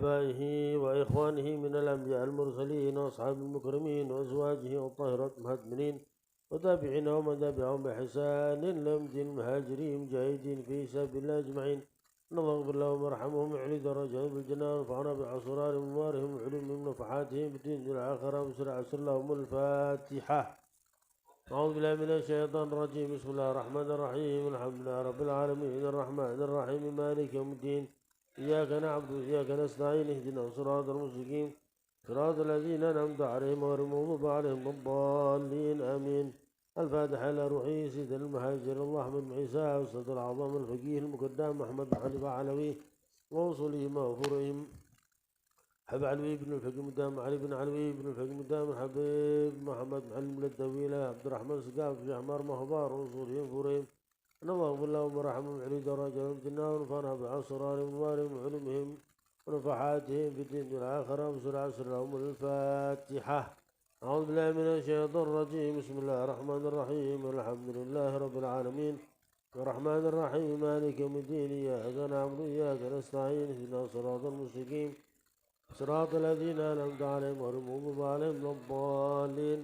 آبائه وإخوانه من الأنبياء المرسلين وأصحاب المكرمين وأزواجه الطاهرات المهدمنين وتابعين ومن تبعهم بإحسان لهم دين المهاجرين مجاهدين في سبيل الله أجمعين. اللهم اغفر لهم وارحمهم واعلي درجاتهم بالجنة وانفعنا بأسرارهم وأنوارهم وعلومهم ونفحاتهم في الدين والآخرة وسر لهم الفاتحة. أعوذ بالله من الشيطان الرجيم. بسم الله الرحمن الرحيم. الحمد لله رب العالمين الرحمن الرحيم مالك يوم الدين. إياك نعبد وإياك نستعين اهدنا الصراط المستقيم صراط الذين أنعمت عليهم غير المغضوب عليهم الضالين آمين. الفاتحة إلى روحي سيد المهاجر الله أحمد بن عيسى أستاذ الأعظم الفقيه المقدام محمد بن حنيفة علوي ووصولهم وفروعهم حب علوي بن الفقيه مدام علي بن علوي بن الفقيه مدام الحبيب محمد معلم الدويلة عبد الرحمن سقاف في أحمر مخبار وصولهم فروعهم. اللهم اغفر لهم وارحمهم وعلي درجاتهم في النار ونفعنا بأسرارهم وانوارهم وعلومهم ونفحاتهم في الدين والآخرة وسر لهم الفاتحة. أعوذ بالله من الشيطان الرجيم. بسم الله الرحمن الرحيم. الحمد لله رب العالمين الرحمن الرحيم مالك يوم الدين. إياك نعبد وإياك نستعين اهدنا الصراط المستقيم صراط الذين أنعمت عليهم غير المغضوب عليهم ولا الضالين.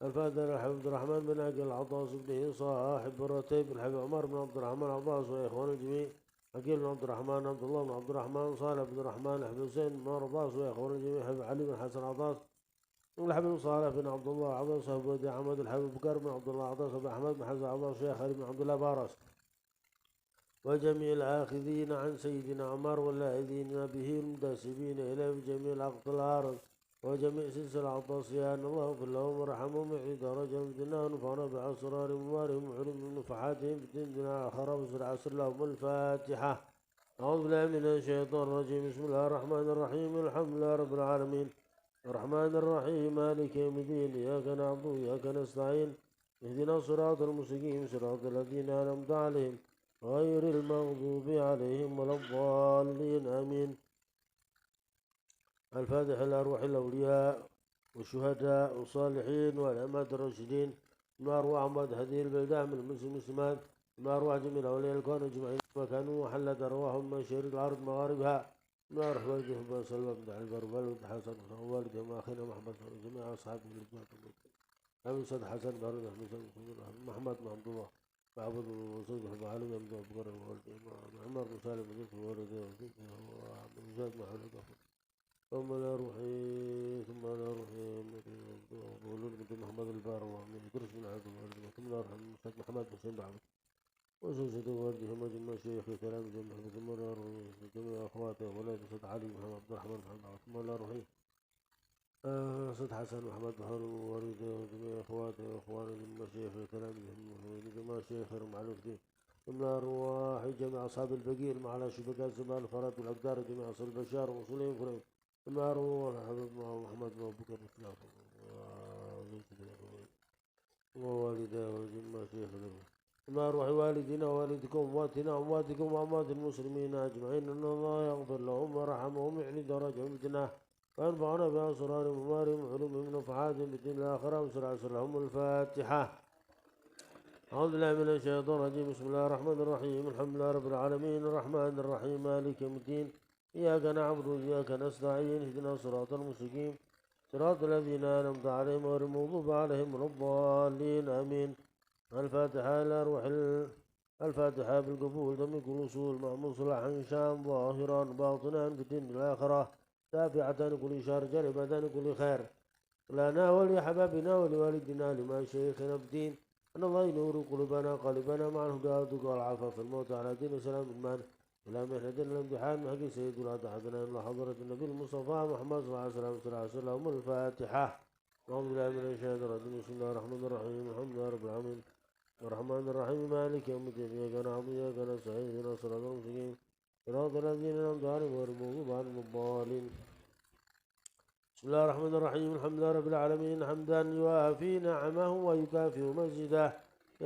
الفاتحة عبد الرحمن بن عقيل العطاس بن صاحب الرتيب الحبيب عمر بن عبد الرحمن العطاس وإخوان الجميع عقيل بن عبد الرحمن عبد الله بن عبد الرحمن صالح بن الرحمن حبيب حسين بن عطاس وإخوان الجميع حبيب علي بن حسن عطاس الحبيب صالح بن عبد الله عطاس أبو ودي عمد الحبيب بكر بن عبد الله عطاس أبو أحمد بن حسن عطاس شيخ علي بن عبد الله بارس وجميع الآخذين عن سيدنا عمر واللاذين به المنتسبين إليه بجميع الأقط الأرض وجميع سلسلة عطاسيان. الله اغفر لهم وارحمهم وعلي درجهم في الجنة ونفعنا بأسرارهم وانوارهم وعلومهم ونفحاتهم في الدين الآخرة وسر لهم الفاتحة. أعوذ بالله من الشيطان الرجيم. بسم الله الرحمن الرحيم. الحمد لله رب العالمين الرحمن الرحيم مالك يوم الدين. إياك نعبد وإياك نستعين اهدنا الصراط المستقيم صراط الذين أنعمت عليهم غير المغضوب عليهم ولا الضالين آمين. الفاتحة لأرواح الأولياء والشهداء والصالحين والأئمة الراشدين من أرواح أموات هذه البلدان من المسلمات من أرواح جميع أولياء الكون أجمعين وكانوا وحلت أرواحهم من مشارق الأرض مغاربها من أرواح والدهم وسلم دع البر والد حسن ووالدهم وأخينا محمد وجميع أصحابه أمين سيد حسن بارد محمد بن عبد الله وعبد وصيد حب علي بن أبو بكر عمر بن سالم بن يوسف وولده وعبد زيد بن حولك ثم لا روحي ثم لا روحي وولد بن محمد البار ومن يدرس من عبد الوالد ثم لا روحي المستشفى محمد حسين بعبد وزوجة والده هم جميع شيخ كلام جميع ثم لا روحي جميع أخواته وولد سيد علي محمد عبد الرحمن محمد ثم لا روحي سيد حسن محمد بحر ووالده وجميع أخواته وأخوانه من مشايخ تلاميذهم وجميع شيخهم معروف به. ثم أرواح جميع أصحاب الفقير مع شبكات زمان الفرد والأقدار جميع أصل البشار وصولهم فريم. ثم أرواح محمد بن بكر ووالده وجميع شيخهم. ثم أرواح والدنا ووالدكم وأمواتنا وأمواتكم وأموات المسلمين أجمعين أن الله يغفر لهم ويرحمهم ويعلي درجهم بجناه وينفعنا بأسرارهم ومارهم وعلومهم ونفحاتهم في الدين الآخرة وسر لهم الفاتحة. أعوذ بالله من الشيطان الرجيم. بسم الله الرحمن الرحيم. الحمد لله رب العالمين الرحمن الرحيم مالك يوم الدين. إياك نعبد وإياك نستعين اهدنا الصراط المستقيم صراط الذين أنعمت عليهم غير المغضوب عليهم ولا الضالين آمين. الفاتحة إلى روح الفاتحة بالقبول دم كل أصول مع مصلحا شام ظاهرا باطنا في الدين الآخرة دافعة كل شر جلبة كل خير لنا ولحبابنا ولوالدنا لما شيخنا بدين أن الله ينور قلوبنا قلبنا مع الهدى والعفاف الموت على دين سلام الإيمان إلى محنة الامتحان حق سيد الهدى حدنا إلى حضرة النبي المصطفى محمد صلى الله عليه وسلم الفاتحة. أعوذ بالله من الشيطان الرجيم. بسم الله الرحمن الرحيم. الحمد لله رب العالمين الرحمن الرحيم مالك يوم الدين. إياك نعبد وإياك نستعين اهدنا الصراط المستقيم صراط الذين أنعمت عليهم غير المغضوب عليهم الضالين. بسم الله الرحمن الرحيم. الحمد لله رب العالمين حمدا يوافي نعمه ويكافئ مجده.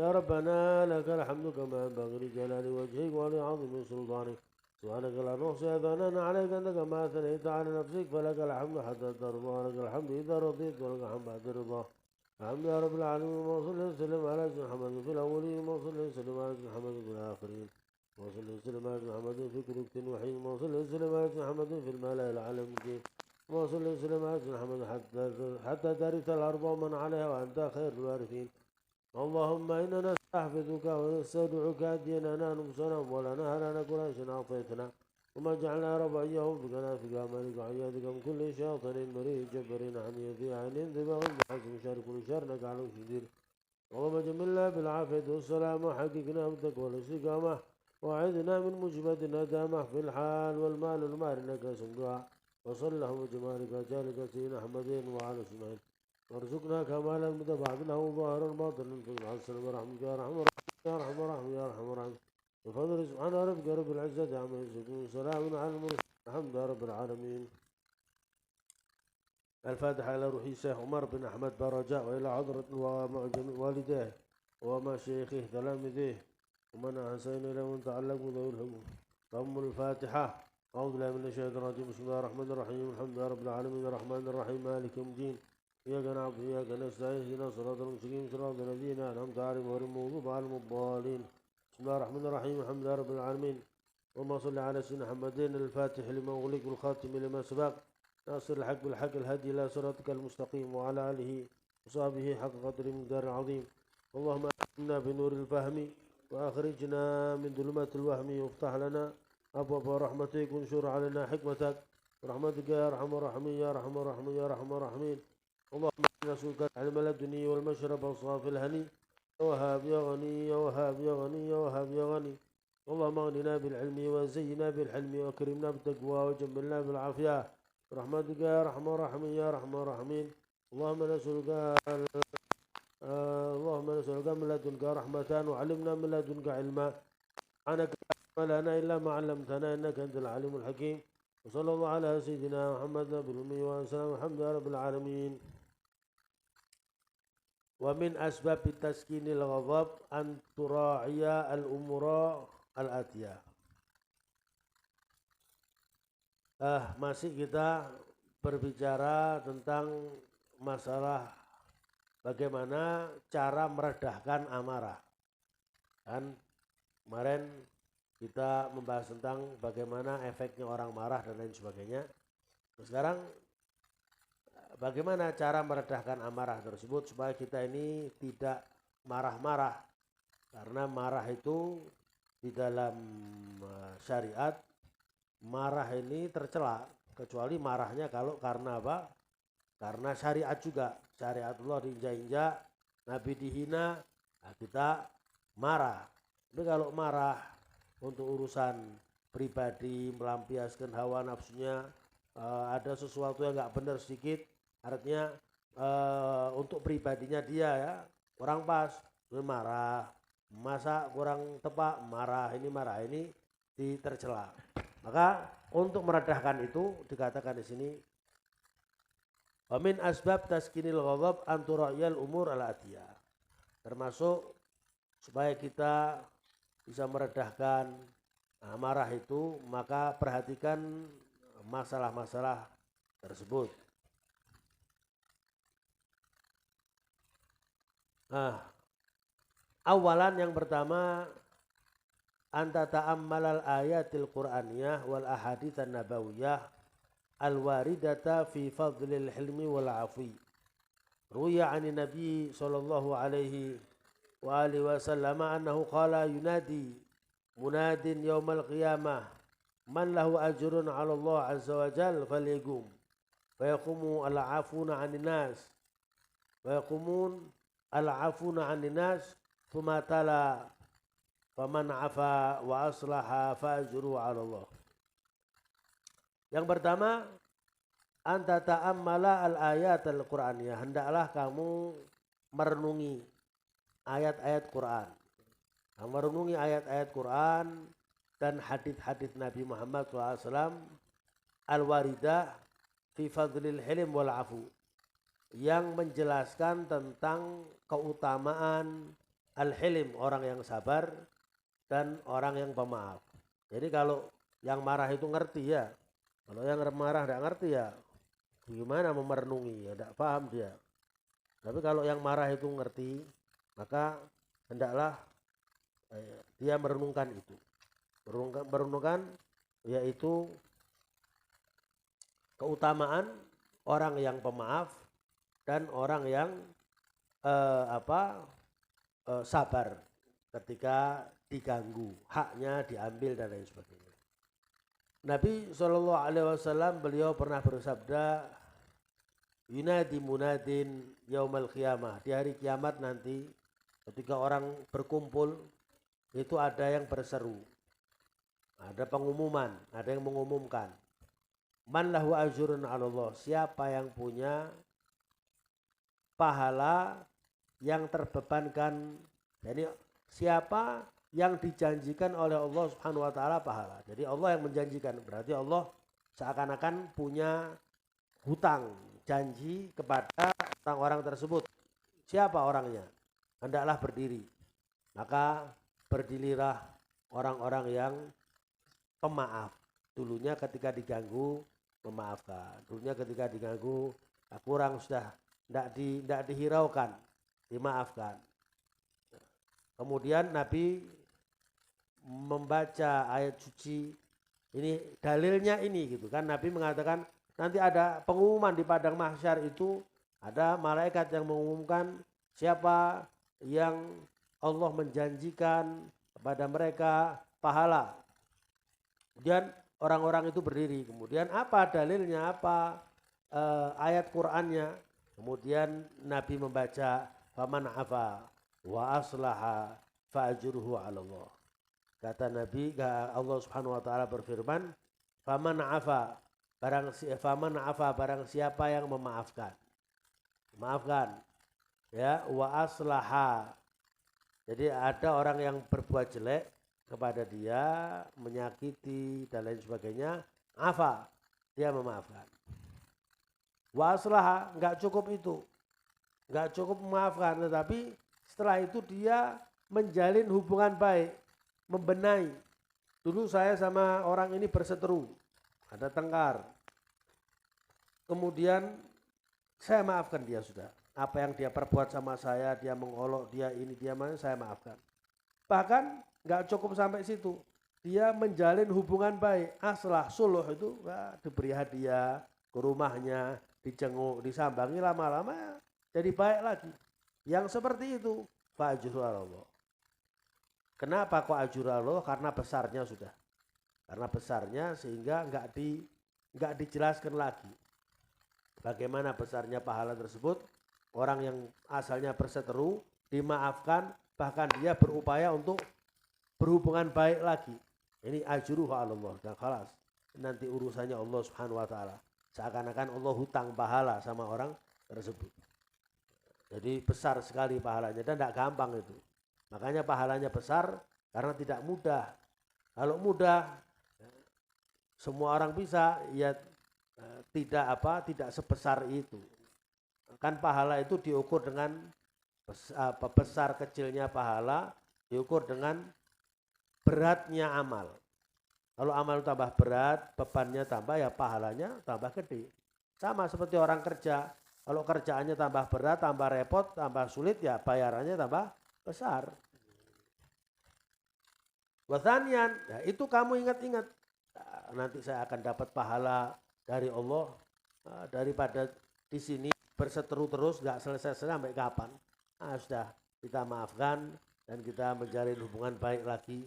يا ربنا لك الحمد كما ينبغي لجلال وجهك ولعظيم سلطانك سبحانك لا نحصي ثناء عليك أنت كما أثنيت على نفسك فلك الحمد حتى ترضى ولك الحمد إذا رضيت ولك الحمد بعد الرضا. الحمد لله رب العالمين وصلى وسلم على سيدنا محمد في الأولين وصلى وسلم على سيدنا محمد في الآخرين. وصل وسلم على محمد في كل وقت وحين وصل وسلم على محمد في الملأ الأعلى المكين وصل وسلم على محمد حتى ترث الأرض ومن عليها وأنت خير الوارثين اللهم إنا نستحفظك ونستودعك ديننا نفسنا ولنا هلنا كل شيء أعطيتنا وما جعلنا ربعيه بكنا في أمانك وعيادك من كل شيطان مريض جبر عنيد عين ذبغ بحسب شر كل شر نجعله شديد اللهم جملنا بالعافية والسلام وحققنا بالتقوى والاستقامة وأعذنا من موجبات الندامة في الحال والمال والمال إنك سمدها وصل اللهم بجمالك وجالك سيدنا محمد وعلى سمعين وارزقنا كمالا متبعد له ظاهرا باطنا في الحسن ورحمك يا رحمة يا رحمة رحمة يا رحمة رحمة بفضل سبحان ربك رب العزة عما يصفون سلام على المرسلين الحمد لله رب العالمين. الفاتحة إلى روح الشيخ عمر بن أحمد برجاء وإلى حضرة ومعجم والديه ومشايخه تلامذته ومن أحسن إلى من تعلق بذوي الحكم. ضم الفاتحة. أعوذ بالله من الشيطان الرجيم بسم الله الرحمن الرحيم الحمد لله رب العالمين الرحمن الرحيم مالك يوم الدين إياك نعبد وإياك نستعين اهدنا الصراط المستقيم صراط الذين أنعمت عليهم غير المغضوب عليهم الضالين بسم الله الرحمن الرحيم الحمد لله رب العالمين اللهم صل على سيدنا محمد الفاتح لما أغلق والخاتم لما سبق ناصر الحق بالحق الهدي إلى صراطك المستقيم وعلى آله وصحبه حق قدر من دار العظيم اللهم أكرمنا بنور الفهم وأخرجنا من ظلمات الوهم وافتح لنا أبواب رحمتك وانشر علينا حكمتك برحمتك يا أرحم الراحمين يا أرحم الراحمين يا أرحم الراحمين اللهم إنا نسألك العلم الدنيا والمشرب والصافي الهني يا وهاب يا غني يا وهاب يا غني يا وهاب يا غني اللهم اغننا بالعلم وزينا بالحلم واكرمنا بالتقوى وجملنا بالعافية برحمتك يا أرحم الراحمين يا أرحم الراحمين اللهم نسألك من لدنك رحمة وعلمنا من لدنك علما سبحانك لا لنا إلا ما علمتنا إنك أنت العليم الحكيم وصلى الله على سيدنا محمد نبي الأمي وسلم الحمد لله رب العالمين. ومن أسباب تسكين الغضب أن تراعي الأمور الآتية. Masih kita berbicara tentang masalah bagaimana cara meredahkan amarah. Kan kemarin kita membahas tentang bagaimana efeknya orang marah dan lain sebagainya. Sekarang bagaimana cara meredahkan amarah tersebut supaya kita ini tidak marah-marah. Karena marah itu di dalam syariat marah ini tercela, kecuali marahnya kalau karena apa? Karena syariat juga. Syariat Allah diinjak-injak, Nabi dihina, nah kita marah. Tapi kalau marah untuk urusan pribadi, melampiaskan hawa nafsunya, ada sesuatu yang nggak benar sedikit, artinya untuk pribadinya dia ya, kurang pas, marah. Masa kurang tepat, marah ini tercela. Maka untuk meredahkan itu dikatakan di sini min asbab taskinil ghadab antura'yal umur al-atiyah. Termasuk supaya kita bisa meredahkan amarah itu, maka perhatikan masalah-masalah tersebut. Awalan yang pertama anta ta'ammalal ayatil qur'aniyah wal ahaditsan nabawiyah al-waridata fi fadlil hilmi wal afwi. Ruya 'anin nabi sallallahu alaihi wa alihi wasallam annahu qala yunadi munadin yaumal qiyamah man lahu ajrun 'ala Allah azza wa jalla falyaqum fa yaqumu al-'afuna 'anin nas wa yaqumun al-'afuna 'anin nas thumma tala faman 'afa wa aslaha fa ajruhu 'ala Allah. Yang pertama, anta ta'ammala al-ayat al-Qur'aniyah, hendaklah kamu merenungi ayat-ayat Quran. Kamu merenungi ayat-ayat Quran dan hadis-hadis Nabi Muhammad SAW al-waridah fi fadlil hilm wal afu, yang menjelaskan tentang keutamaan al-hilm, orang yang sabar, dan orang yang pemaaf. Jadi kalau yang marah itu ngerti ya, kalau yang marah tidak ngerti ya gimana memerenungi, ya tidak paham dia. Tapi kalau yang marah itu ngerti, maka hendaklah dia merenungkan itu. merenungkan yaitu keutamaan orang yang pemaaf dan orang yang sabar ketika diganggu, haknya diambil dan lain sebagainya. Nabi SAW beliau pernah bersabda, yunadi munadin yaumal qiyamah, di hari kiamat nanti ketika orang berkumpul itu ada yang berseru, ada pengumuman, ada yang mengumumkan, man lahu ajrun 'ala Allah, siapa yang punya pahala yang terbebankan, jadi siapa yang dijanjikan oleh Allah Subhanahu wa taala pahala. Jadi Allah yang menjanjikan, berarti Allah seakan-akan punya hutang, janji kepada orang-orang tersebut. Siapa orangnya? Hendaklah berdiri. Maka berdirilah orang-orang yang pemaaf. Dulunya ketika diganggu memaafkan. Dulunya ketika diganggu kurang sudah tidak dihiraukan, dimaafkan. Kemudian Nabi membaca ayat suci ini, dalilnya ini gitu kan. Nabi mengatakan nanti ada pengumuman di padang mahsyar, itu ada malaikat yang mengumumkan siapa yang Allah menjanjikan kepada mereka pahala. Kemudian orang-orang itu berdiri. Kemudian apa dalilnya, apa ayat Qur'annya? Kemudian Nabi membaca faman afa wa aslaha fa ajruhu 'ala Allah. Kata Nabi, Allah Subhanahu wa taala berfirman, faman afa, barang siapa yang memaafkan. Maafkan. Ya, wa aslaha. Jadi ada orang yang berbuat jelek kepada dia, menyakiti dan lain sebagainya, afa, dia memaafkan. Wa aslaha, enggak cukup itu. Enggak cukup memaafkan, tetapi setelah itu dia menjalin hubungan baik, membenahi. Dulu saya sama orang ini berseteru, ada tengkar. Kemudian saya maafkan dia sudah. Apa yang dia perbuat sama saya, dia mengolok, dia ini, dia mana, saya maafkan. Bahkan nggak cukup sampai situ. Dia menjalin hubungan baik, aslah, suluh itu diberi hadiah ke rumahnya, dicenguk, disambangi, lama-lama jadi baik lagi. Yang seperti itu, fa'ajruhu 'ala Allah. Kenapa kok ajur Allah? Karena besarnya sudah. Karena besarnya sehingga enggak dijelaskan lagi. Bagaimana besarnya pahala tersebut? Orang yang asalnya berseteru dimaafkan, bahkan dia berupaya untuk berhubungan baik lagi. Ini ajruhu 'ala Allah, dan khalas. Nanti urusannya Allah Subhanahu wa taala. Seakan-akan Allah hutang pahala sama orang tersebut. Jadi besar sekali pahalanya dan tidak gampang itu. Makanya pahalanya besar karena tidak mudah. Kalau mudah semua orang bisa, ya tidak sebesar itu. Kan pahala itu diukur dengan besar kecilnya pahala, diukur dengan beratnya amal. Kalau amal tambah berat, bebannya tambah, ya pahalanya tambah gede. Sama seperti orang kerja. Kalau kerjaannya tambah berat, tambah repot, tambah sulit, ya bayarannya tambah besar. Wasanian, ya itu kamu ingat-ingat, nanti saya akan dapat pahala dari Allah daripada di sini berseteru terus nggak selesai sampai kapan. Sudah kita maafkan dan kita menjalin hubungan baik lagi,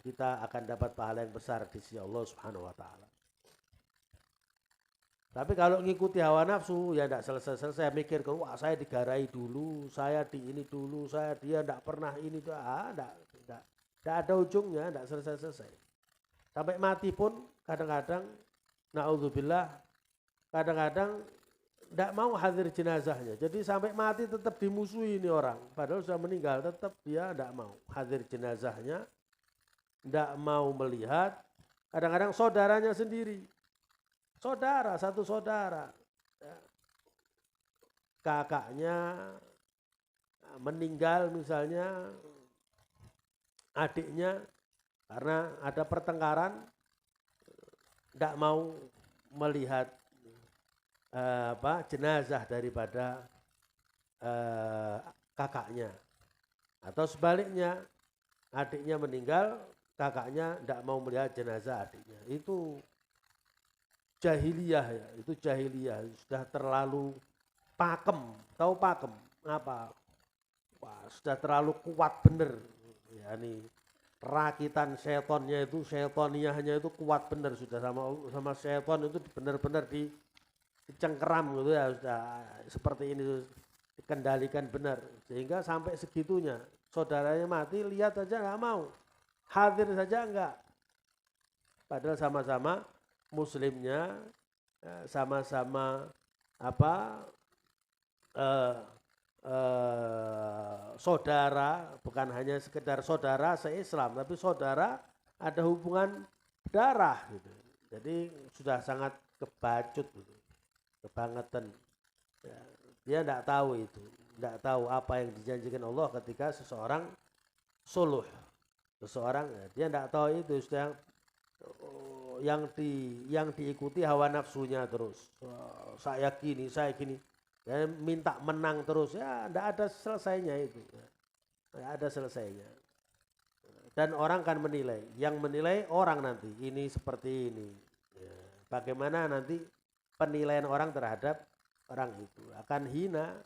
kita akan dapat pahala yang besar di sisi Allah Subhanahu wa taala. Tapi kalau ngikuti hawa nafsu ya tidak selesai-selesai, mikir wah saya digarai dulu, saya di ini dulu, dia tidak pernah ini tuh, tidak ada ujungnya, tidak selesai-selesai. Sampai mati pun kadang-kadang, na'udzubillah, kadang-kadang tidak mau hadir jenazahnya. Jadi sampai mati tetap dimusuhi ini orang, padahal sudah meninggal, tetap dia tidak mau hadir jenazahnya, tidak mau melihat. Kadang-kadang saudaranya sendiri. Satu saudara, kakaknya meninggal misalnya, adiknya karena ada pertengkaran, tidak mau melihat jenazah daripada kakaknya, atau sebaliknya adiknya meninggal, kakaknya tidak mau melihat jenazah adiknya. Itu jahiliyah ya, itu jahiliyah, sudah terlalu pakem, tahu pakem apa? Wah, sudah terlalu kuat bener. Ya nih rakitan setonnya itu, setoniahnya itu kuat bener sudah sama seton itu benar-benar dicengkeram gitu ya, sudah seperti ini dikendalikan benar sehingga sampai segitunya saudaranya mati lihat saja nggak mau, hadir saja enggak, padahal sama-sama muslimnya, sama-sama apa eh, saudara, bukan hanya sekedar saudara se-Islam, tapi saudara ada hubungan darah gitu. Jadi sudah sangat kebacut gitu, kebangetan. Ya, dia tidak tahu itu, tidak tahu apa yang dijanjikan Allah ketika seseorang suluh. Seseorang dia tidak tahu itu, sudah yang diikuti hawa nafsunya terus. Saya gini, ya, minta menang terus, ya tidak ada selesainya itu, tidak ada selesainya. Dan orang kan menilai, yang menilai orang nanti ini seperti ini. Ya, bagaimana nanti penilaian orang terhadap orang itu akan hina,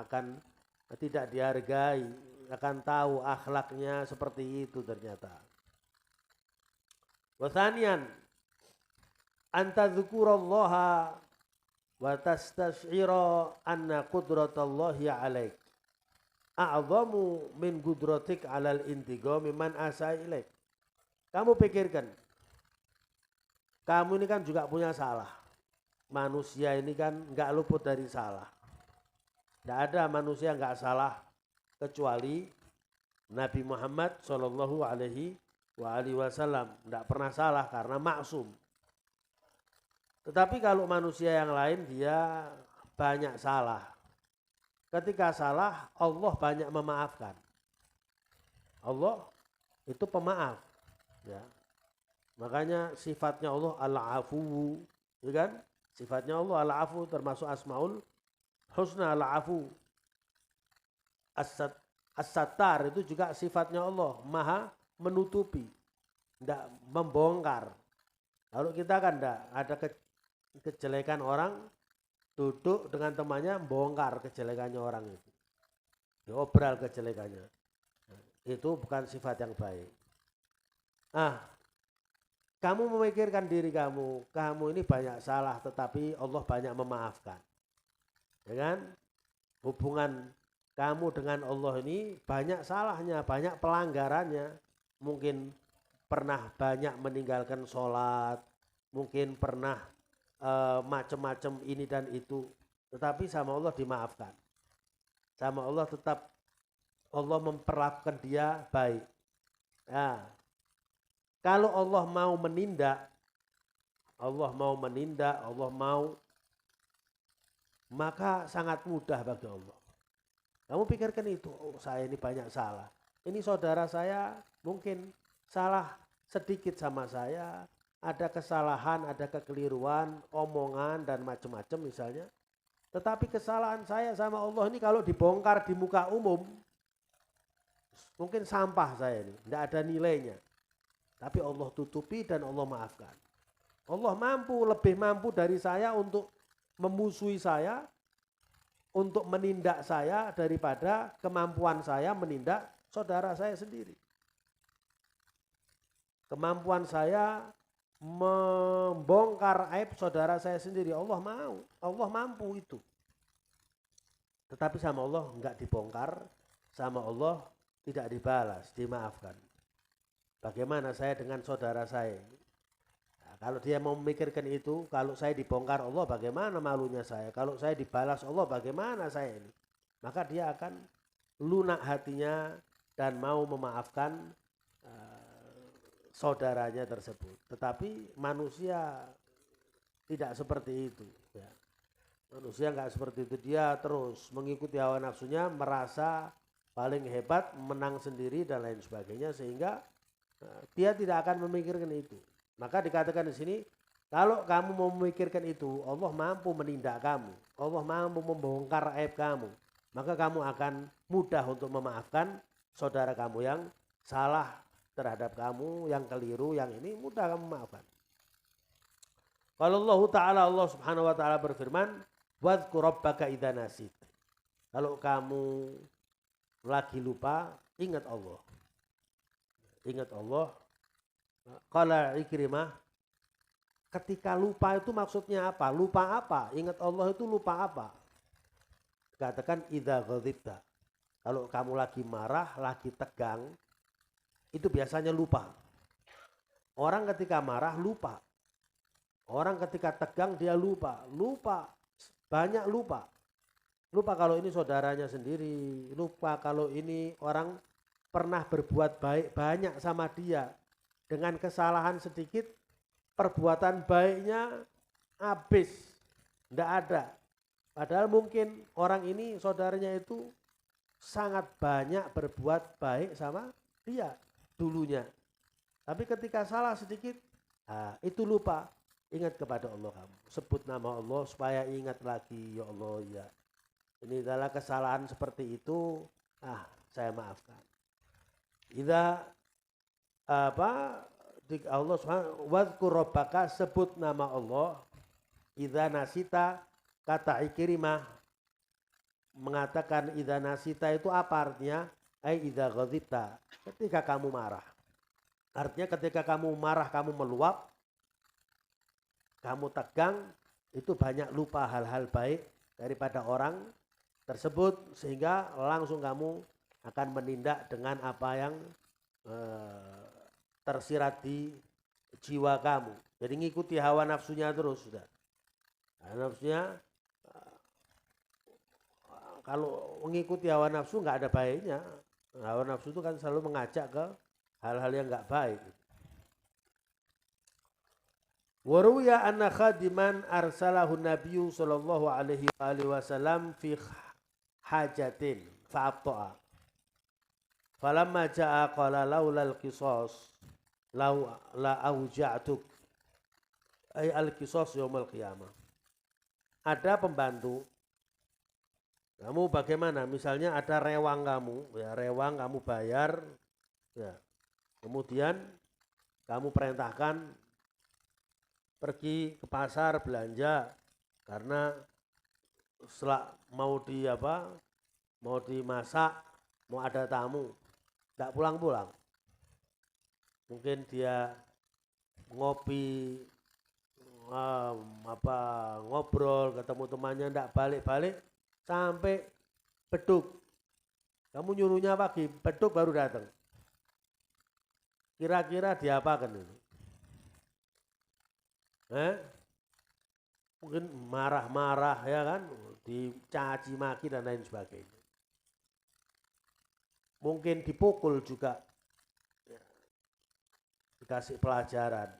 akan tidak dihargai, akan tahu akhlaknya seperti itu ternyata. Wasanian anta dzukurallaha wa tastash'ira anna qudratallahi 'alaik a'zamu min qudratik 'alal intiqami man asa ilaik. Kamu pikirkan, kamu ini kan juga punya salah. Manusia ini kan enggak luput dari salah. Tidak ada manusia enggak salah kecuali Nabi Muhammad sallallahu alaihi wasallam, tidak pernah salah karena maksum. Tetapi kalau manusia yang lain dia banyak salah. Ketika salah Allah banyak memaafkan. Allah itu pemaaf. Ya. Makanya sifatnya Allah al-afu, ya kan? Sifatnya Allah al-afu termasuk asmaul husna al-afu. As-sattar itu juga sifatnya Allah, maha menutupi, tidak membongkar. Kalau kita kan tidak ada kejelekan orang, duduk dengan temannya bongkar kejelekannya orang itu, diobral kejelekannya. Itu bukan sifat yang baik. Kamu memikirkan diri kamu ini banyak salah, tetapi Allah banyak memaafkan. Ya kan? Hubungan kamu dengan Allah ini banyak salahnya, banyak pelanggarannya. Mungkin pernah banyak meninggalkan sholat, mungkin pernah macam-macam ini dan itu, tetapi sama Allah dimaafkan. Sama Allah tetap Allah memperlakukan dia baik. Ya. Kalau Allah mau menindak, maka sangat mudah bagi Allah. Kamu pikirkan itu, oh, saya ini banyak salah. Ini saudara saya mungkin salah sedikit sama saya, ada kesalahan, ada kekeliruan, omongan dan macam-macam misalnya. Tetapi kesalahan saya sama Allah ini kalau dibongkar di muka umum, mungkin sampah saya ini, tidak ada nilainya. Tapi Allah tutupi dan Allah maafkan. Allah lebih mampu dari saya untuk memusuhi saya, untuk menindak saya daripada kemampuan saya menindak saudara saya sendiri. Kemampuan saya membongkar aib saudara saya sendiri, Allah mampu itu. Tetapi sama Allah enggak dibongkar, sama Allah tidak dibalas, dimaafkan. Bagaimana saya dengan saudara saya? Nah, kalau dia mau memikirkan itu, kalau saya dibongkar Allah bagaimana malunya saya? Kalau saya dibalas Allah bagaimana saya ini? Maka dia akan lunak hatinya dan mau memaafkan saudaranya tersebut. Tetapi manusia tidak seperti itu. Ya. Manusia enggak seperti itu. Dia terus mengikuti hawa nafsunya, merasa paling hebat, menang sendiri dan lain sebagainya, sehingga dia tidak akan memikirkan itu. Maka dikatakan di sini, kalau kamu mau memikirkan itu, Allah mampu menindak kamu, Allah mampu membongkar aib kamu, maka kamu akan mudah untuk memaafkan saudara kamu yang salah terhadap kamu, yang keliru, yang ini mudah kamu maafkan. Kalau Allah Subhanahu wa taala berfirman, "Wadhkur rabbaka idza nasit." Kalau kamu lagi lupa, ingat Allah. Ingat Allah. Qala Ikrimah, ketika lupa itu maksudnya apa? Lupa apa? Ingat Allah itu lupa apa? Katakan idza ghadibta. Kalau kamu lagi marah, lagi tegang, itu biasanya lupa. Orang ketika marah lupa. Orang ketika tegang dia lupa. Lupa. Banyak lupa. Lupa kalau ini saudaranya sendiri. Lupa kalau ini orang pernah berbuat baik banyak sama dia. Dengan kesalahan sedikit, perbuatan baiknya habis. Tidak ada. Padahal mungkin orang ini saudaranya itu sangat banyak berbuat baik sama dia dulunya. Tapi ketika salah sedikit, itu lupa. Ingat kepada Allah kamu. Sebut nama Allah supaya ingat lagi, ya Allah ya. Ini adalah kesalahan seperti itu, saya maafkan. Idza Allah Subhanahu wadhkur rabbaka, sebut nama Allah. Idza nasita, kata Ikrimah mengatakan idza nasita itu apa artinya? Idza ghadibta, ketika kamu marah. Artinya ketika kamu marah, kamu meluap, kamu tegang, itu banyak lupa hal-hal baik daripada orang tersebut, sehingga langsung kamu akan menindak dengan apa yang tersirat di jiwa kamu. Jadi ngikuti hawa nafsunya terus sudah. Nafsunya, kalau mengikuti hawa nafsu nggak ada baiknya. Hawa nafsu itu kan selalu mengajak ke hal-hal yang nggak baik. Waruya anna khadiman arsalahu nabiyyu sallallahu alaihi wasallam fi hajatin fa'abta'a. Falamma ja'a qala laulal qisas la auja'tuk. Ay al-qisas yaumil qiyamah. Ada pembantu kamu, bagaimana? Misalnya ada rewang kamu, ya rewang kamu bayar, ya. Kemudian kamu perintahkan pergi ke pasar belanja karena setelah mau dimasak, mau ada tamu, tidak pulang-pulang. Mungkin dia ngopi, ngobrol, ketemu temannya, tidak balik-balik sampai beduk. Kamu nyuruhnya pagi, beduk baru datang. Kira-kira diapakan itu? Mungkin marah-marah ya kan, dicaci maki dan lain sebagainya. Mungkin dipukul juga, ya, dikasih pelajaran.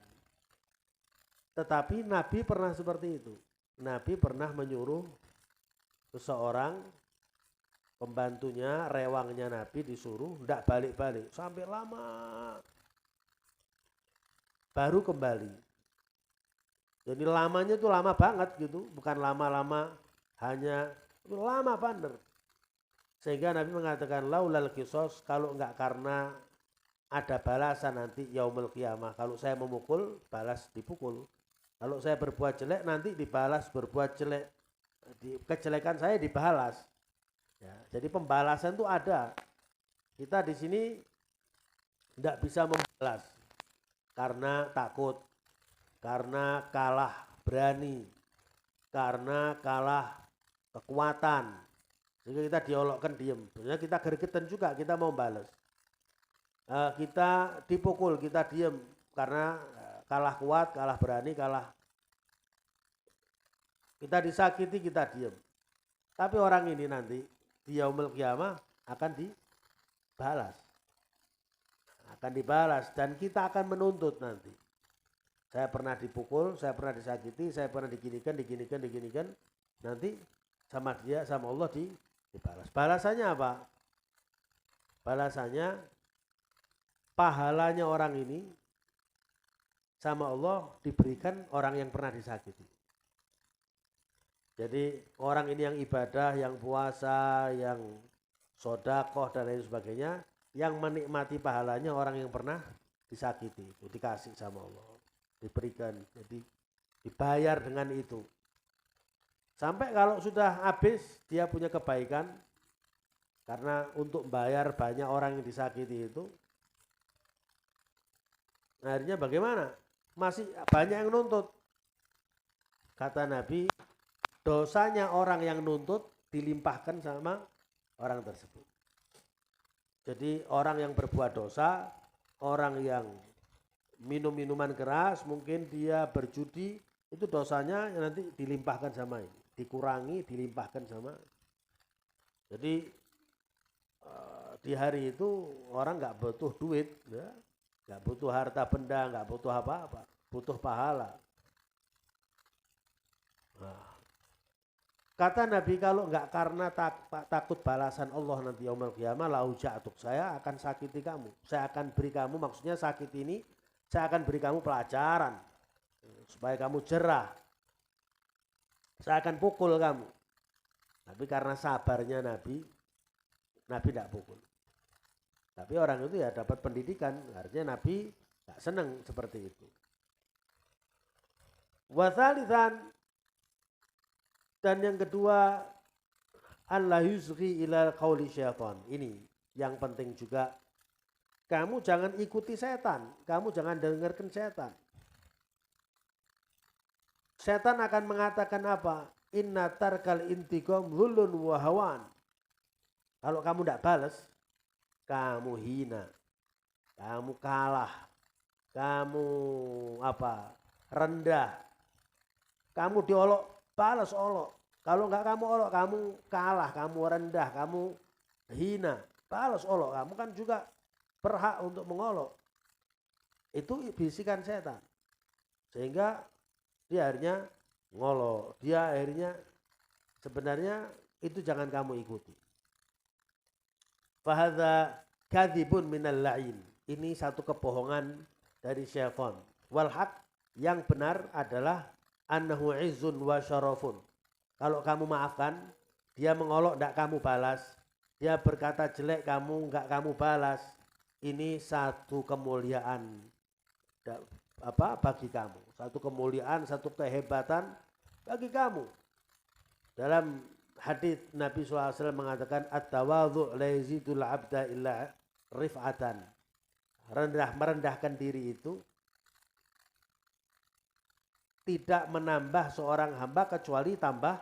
Tetapi Nabi pernah seperti itu. Nabi pernah menyuruh seseorang, pembantunya, rewangnya Nabi disuruh tidak balik-balik sampai lama, baru kembali. Jadi lamanya itu lama banget gitu, bukan lama-lama, hanya lama bener. Sehingga Nabi mengatakan laulal qisas, kalau enggak karena ada balasan nanti yaumul qiyamah. Kalau saya memukul, balas dipukul. Kalau saya berbuat jelek, nanti dibalas berbuat jelek. Kejelekan saya dibalas. Ya, jadi pembalasan itu ada. Kita di sini tidak bisa membalas karena takut, karena kalah berani, karena kalah kekuatan. Jadi kita diolokkan diem. Sebenarnya kita gergetan juga, kita mau balas. Kita dipukul, kita diem karena kalah kuat, kalah berani, kita disakiti, kita diem. Tapi orang ini nanti di yaumul qiyamah akan dibalas. Akan dibalas dan kita akan menuntut nanti. Saya pernah dipukul, saya pernah disakiti, saya pernah diginikan. Nanti sama dia, sama Allah dibalas. Balasannya apa? Balasannya pahalanya orang ini sama Allah diberikan orang yang pernah disakiti. Jadi orang ini yang ibadah, yang puasa, yang sedekah dan lain sebagainya, yang menikmati pahalanya orang yang pernah disakiti itu, dikasih sama Allah, diberikan, jadi dibayar dengan itu. Sampai kalau sudah habis dia punya kebaikan, karena untuk bayar banyak orang yang disakiti itu, akhirnya bagaimana? Masih banyak yang nuntut. Kata Nabi, dosanya orang yang nuntut dilimpahkan sama orang tersebut. Jadi orang yang berbuat dosa, orang yang minum minuman keras, mungkin dia berjudi, itu dosanya nanti dilimpahkan sama ini, dikurangi, dilimpahkan sama. Jadi di hari itu orang nggak butuh duit, ya, nggak butuh harta benda, nggak butuh apa-apa, butuh pahala. Nah, kata Nabi, kalau nggak karena takut balasan Allah nanti yaumul qiyamah, la uja'tuk, saya akan sakiti kamu, saya akan beri kamu, maksudnya sakit ini saya akan beri kamu pelajaran supaya kamu jerah, saya akan pukul kamu. Tapi karena sabarnya Nabi tidak pukul. Tapi orang itu ya dapat pendidikan, artinya Nabi nggak senang seperti itu. Wasalisan, dan yang kedua, Allah yuzghi ila qauli syaitan. Ini yang penting juga. Kamu jangan ikuti setan, kamu jangan dengarkan setan. Setan akan mengatakan apa? Inna tarkal intiqam dhulun wa hawan. Kalau kamu tidak balas, kamu hina, kamu kalah, kamu apa? Rendah, kamu diolok, balas olok. Kalau enggak kamu olok, kamu kalah, kamu rendah, kamu hina, balas olok. Kamu kan juga berhak untuk mengolok. Itu bisikan setan. Sehingga dia akhirnya ngolok. Dia akhirnya sebenarnya itu jangan kamu ikuti. Fahadha kadhibun minal la'in. Ini satu kebohongan dari syaitan. Wal haq, yang benar adalah annahu izzun wa syarafun. Kalau kamu maafkan, dia mengolok tidak kamu balas, dia berkata jelek kamu enggak kamu balas, ini satu kemuliaan bagi kamu, satu kemuliaan, satu kehebatan bagi kamu. Dalam hadis Nabi SAW mengatakan at-tawadhu la yazidul abda illa rif'atan. Merendahkan diri itu tidak menambah seorang hamba kecuali tambah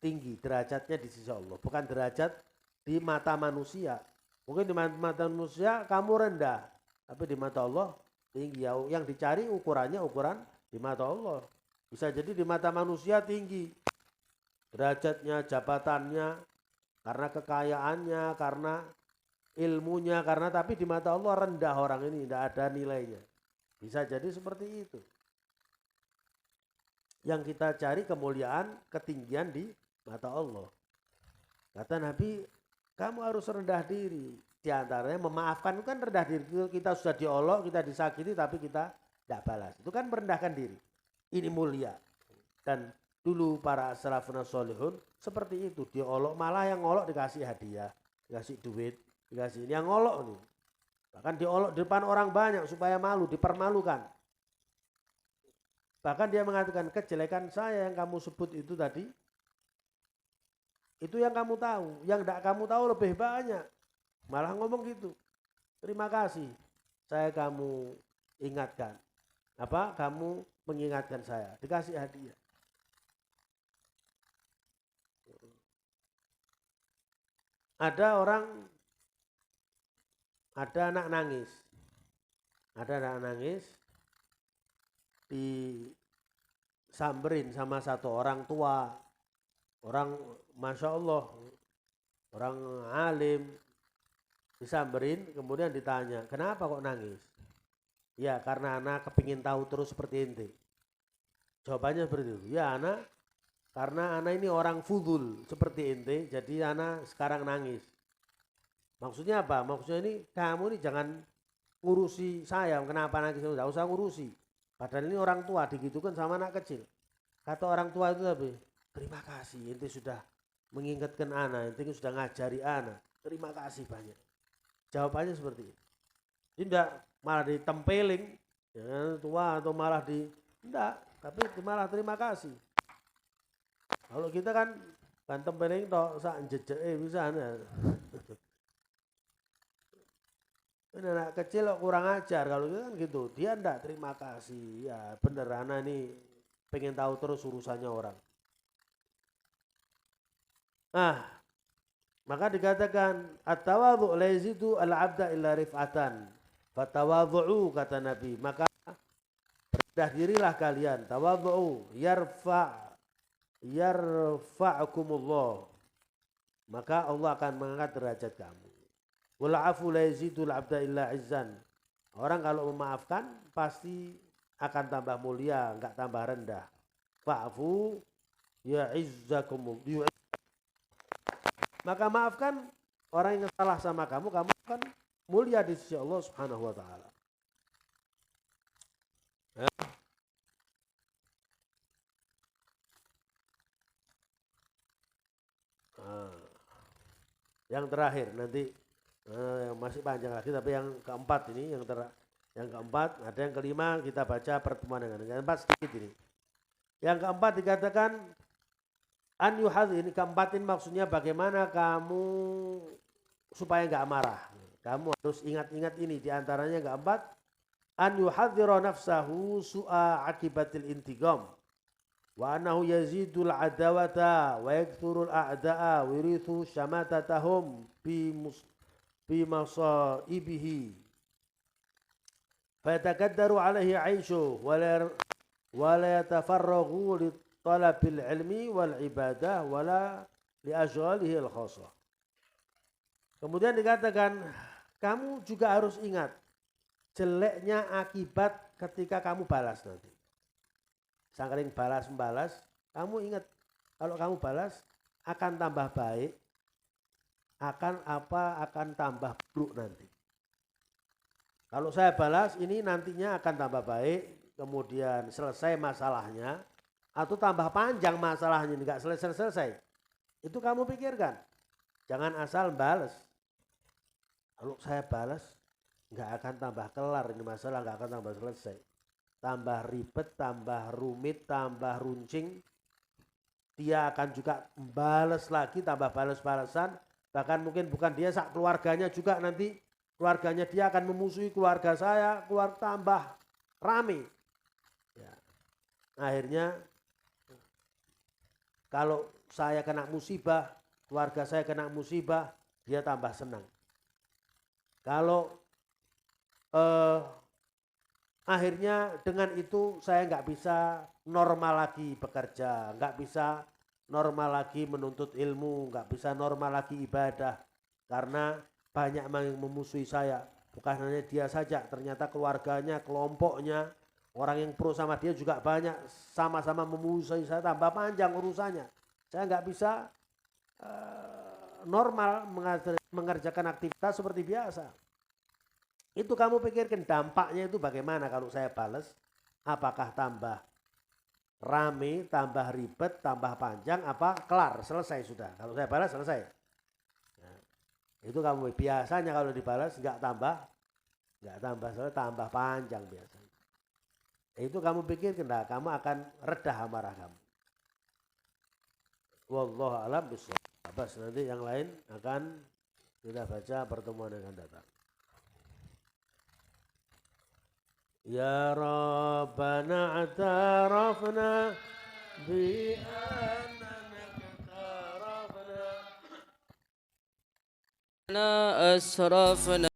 tinggi derajatnya di sisi Allah. Bukan derajat di mata manusia. Mungkin di mata manusia kamu rendah, tapi di mata Allah tinggi. Yang dicari ukurannya ukuran di mata Allah. Bisa jadi di mata manusia tinggi derajatnya, jabatannya, karena kekayaannya, karena ilmunya, karena tapi di mata Allah rendah orang ini, tidak ada nilainya. Bisa jadi seperti itu. Yang kita cari kemuliaan, ketinggian di mata Allah. Kata Nabi, kamu harus rendah diri. Di antaranya memaafkan, itu kan rendah diri. Kita sudah diolok, kita disakiti, tapi kita tidak balas. Itu kan merendahkan diri. Ini mulia. Dan dulu para salafun sholihun seperti itu. Diolok, malah yang ngolok dikasih hadiah, dikasih duit, dikasih ini. Yang ngolok nih. Bahkan diolok di depan orang banyak supaya malu, dipermalukan. Bahkan dia mengatakan, kejelekan saya yang kamu sebut itu tadi, itu yang kamu tahu. Yang tidak kamu tahu lebih banyak. Malah ngomong gitu. Terima kasih, saya kamu ingatkan. Kamu mengingatkan saya. Dikasih hadiah. Ada anak nangis. Ada anak nangis. Disamberin sama satu orang tua, orang Masya Allah, orang alim, disamberin, kemudian ditanya, kenapa kok nangis? Ya karena anak kepingin tahu terus seperti ente. Jawabannya seperti itu. Ya anak, karena anak ini orang fudul seperti ente, jadi anak sekarang nangis. Maksudnya apa? Maksudnya ini kamu ini jangan ngurusi saya, kenapa nangis? Tidak usah ngurusi. Padahal ini orang tua digitukan sama anak kecil. Kata orang tua itu tapi, terima kasih ente sudah mengingatkan anak, ente sudah ngajari anak. Terima kasih banyak. Jawabannya seperti itu. Tidak malah ditempeling, ya, tua atau malah tidak, tapi malah terima kasih. Kalau kita kan tempeling toh sak jejeke bisa. Ini anak kecil kurang ajar kalau gitu kan gitu. Dia enggak terima kasih. Ya bener anak ini pengen tahu terus urusannya orang. Maka dikatakan at-tawadhu la yazidu al-'abda illa rif'atan. Fatawadhu kata Nabi. Maka rendah dirilah kalian. Tawadhu yarfa'akumullah. Maka Allah akan mengangkat derajat kamu. Wal 'afu la yazidul 'abda illa 'izzan. Orang kalau memaafkan pasti akan tambah mulia, enggak tambah rendah. Fa'fu ya'izzakumullah. Maka maafkan orang yang salah sama kamu akan mulia di sisi Allah Subhanahu wa taala. Yang terakhir nanti masih panjang lagi, tapi yang keempat ini yang keempat, ada yang kelima kita baca pertemuan dengan yang keempat sedikit ini. Yang keempat dikatakan an yuhadzi, ini keempatin maksudnya bagaimana kamu supaya enggak marah. Kamu harus ingat-ingat ini, diantaranya yang keempat an yuhadzira nafsahu su'a akibatil intigam wa annahu yazidul adawata wa yakthurul a'da'a wa yurithu syamatatahum bi masaibihi fa yatakaddaru alaihi 'aishu wa la yatafarraghu li talabil ilmi wal ibadah wala li ajalihi al khasah. Kemudian dikatakan kamu juga harus ingat jeleknya akibat ketika kamu balas nanti. Saking balas-membalas, kamu ingat kalau kamu balas akan tambah baik, akan tambah buruk nanti. Kalau saya balas ini nantinya akan tambah baik, kemudian selesai masalahnya, atau tambah panjang masalahnya enggak selesai. Itu kamu pikirkan. Jangan asal balas. Kalau saya balas enggak akan tambah kelar ini masalah, enggak akan tambah selesai. Tambah ribet, tambah rumit, tambah runcing. Dia akan juga balas lagi, tambah balas-balasan. Bahkan mungkin bukan dia, keluarganya juga nanti. Keluarganya dia akan memusuhi keluarga saya, tambah rame. Ya. Akhirnya kalau saya kena musibah, keluarga saya kena musibah, dia tambah senang. Kalau akhirnya dengan itu saya nggak bisa normal lagi bekerja, nggak bisa normal lagi menuntut ilmu, nggak bisa normal lagi ibadah. Karena banyak yang memusuhi saya. Bukan hanya dia saja, ternyata keluarganya, kelompoknya, orang yang pro sama dia juga banyak sama-sama memusuhi saya, tambah panjang urusannya. Saya nggak bisa normal mengerjakan aktivitas seperti biasa. Itu kamu pikirkan dampaknya itu bagaimana kalau saya balas, apakah tambah rame, tambah ribet, tambah panjang, apa kelar, selesai sudah. Kalau saya balas selesai. Nah, itu kamu biasanya kalau dibalas nggak tambah selesai, tambah panjang biasanya. Itu kamu pikirkan, nah, kamu akan redah amarah kamu. Wallahu a'lam bishawab. Nanti yang lain akan kita baca pertemuan yang akan datang. Ya Rabbana atarafna bi annaka tarafna asrafna